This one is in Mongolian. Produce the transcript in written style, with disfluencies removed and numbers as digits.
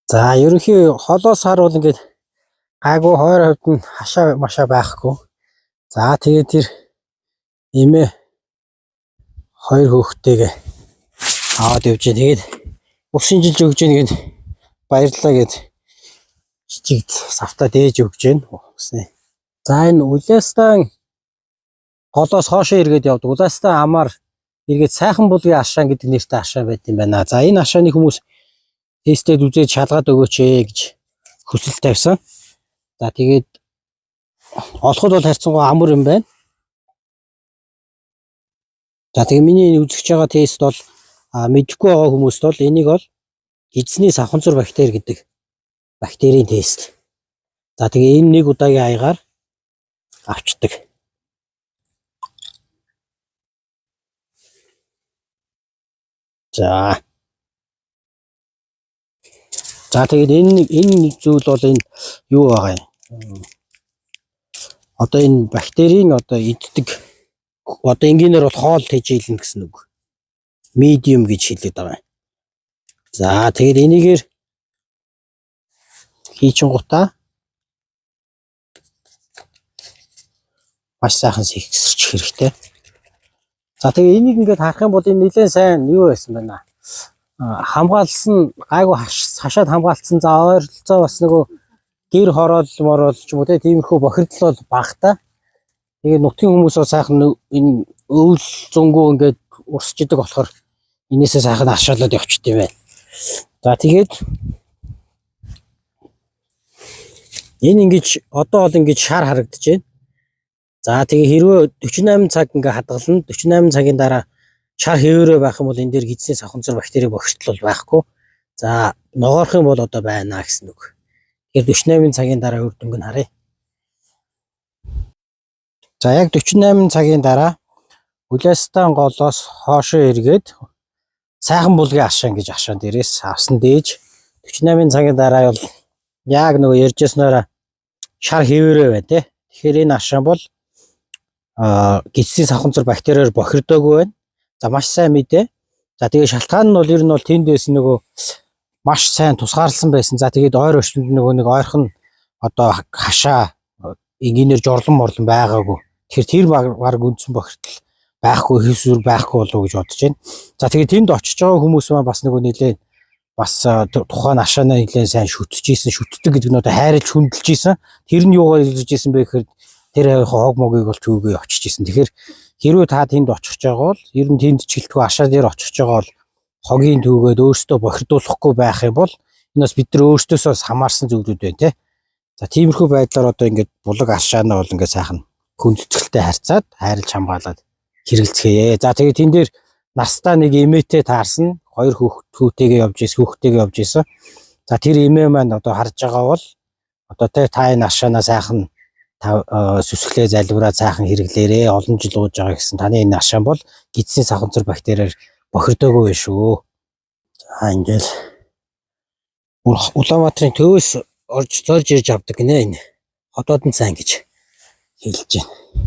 За ерөнхий холоос харуул ингээд гайгүй хойр хавьд нь хашаа машаа байхгүй. За тэгээд тэр эмээ хоёр хүүхдтэйгээ аваад явж байна. Тэгээд уршинжилж өгч гэнэ гээд баярлалаа гээд жижиг савтаа дээж өгч байна. За энэ Улаастан холоос хоошоо эргээд явдаг. Улаастан амаар эргээд сайхан булгийн ашаан гэдэг нэртэй ашаа байт юм байна. За энэ ашааны хүмүүс тестэд үзээд шалгаад өгөөч гэж хүсэл тавьсан. За тэгээд олоход бол харьцангуй амар юм байна. За тэгээд миний үзэж байгаа тест бол мэдэхгүй байгаа хүмүүст бол энийг бол эзний савханцур бактери гэдэг бактерийн тест. За тэгээд энэ нэг удаагийн аягаар авчдаг. За тэгээд энэ зүйл бол энэ юу байгаа юм? Одоо энэ бактерийн одоо иддэг одоо энгийнээр бол хоол тэжээлнэ гэсэн үг. Medium гэж хэлээд байгаа. За тэгээд энийгээр хийчихгутаа маш сайхан сэгсэрч хэрэгтэй. За тэгээд энийг ингээд харах юм бол энэ нэлээд сайн юу байсан байна. Хамгаалсан гайгүй хашаад хамгаалсан. За ойролцоо бас нөгөө гэр хороол ч юм уу тиймэрхүү бохирдол бол багтаа. Тэгээд нутгийн хүмүүс бол сайхан энэ өвөл зөнгөө ингээд урсч идэг болохоор энээсээ сайхан ашаалаад явчихд юм байна. За тэгээд энэ ингэж одоо бол ингэж шар харагдаж байна. За тэгээ хэрвээ 48 цаг ингээ хадгална 48 цагийн дараа шар хэвээрээ байх юм бол энэ дээр эзний савханцур бактери бохирдол байхгүй. За ногоорох юм бол одоо байна гэсэн үг. Тэгэхээр 48 цагийн дараа үр дүнг нь харъя. За яг 48 цагийн дараа Улаастан голоос хоошоо эргээд сайхан булгийн ашаан гэж ашаан дээрээс авсан дээж 48 цагийн дараа бол яг нөгөө ярьжсанаараа шар хэвээрээ байна те. Тэгэхээр энэ ашаан бол гидсийн савханцур бактериор бохирдоогүй байна. За маш сайн мэдээ. За тэгээ шалтгаан нь бол ер нь бол тэндээс нөгөө маш сайн тусгаарласан байсан. За тэгээд ойр орчинд нөгөө нэг ойрхон одоо хашаа энгийнээр жорлон морлон байгаагүй. Тэгэхээр тэр баг үндсэн бохирдол байхгүй хэвсүр байхгүй болов уу гэж бодож байна. За тэгээд тэнд очиж байгаа хүмүүс маань бас нөгөө нэлээд бас тухайн ашаанаа нэлээд сайн шүтчихсэн. Шүтдэг гэдэг нь одоо хайрлж хүндэлж ийсэн. Тэр нь юугаар илэрж ийсэн бэ гэхээр тэр хог могийг бол түүгээ очиж ийсэн. Тэгэхээр хэрвээ та тэнд очих байгаа бол ер нь тэнд чилтгүү ашаа дээр очих байгаа бол хогийн түүгээд өөртөө бохирдуулахгүй байх юм бол энэ бас бид нар өөртөөсөө хамаарсан зүйлүүд байна те. За тиймэрхүү байдлаар одоо ингээд булаг ашаанаа бол ингээд сайхан хүндэтгэлтэй харьцаад хайрлж хамгаалаад хэрэгэлцгээе. За тэгээд тэн дээр настаа нэг эмээтэй таарсан хоёр хүүхдтэйгээ явж ийсэн. За тэр эмээ маань одоо харж байгаа бол одоо та энэ ашаанаа сайхан сүсглээ залбираад сайхан хэрэглээрээ олон жил ууж байгаа гэсэн таны энэ ашаан бол гидсийн савханцур бактериор бохирдоогүй байх шүү. За ингээл Улаанбаатарын төвөөс зорж ирж авдаг гинэ энэ. Хотоод нь сайн гэж хэлж байна.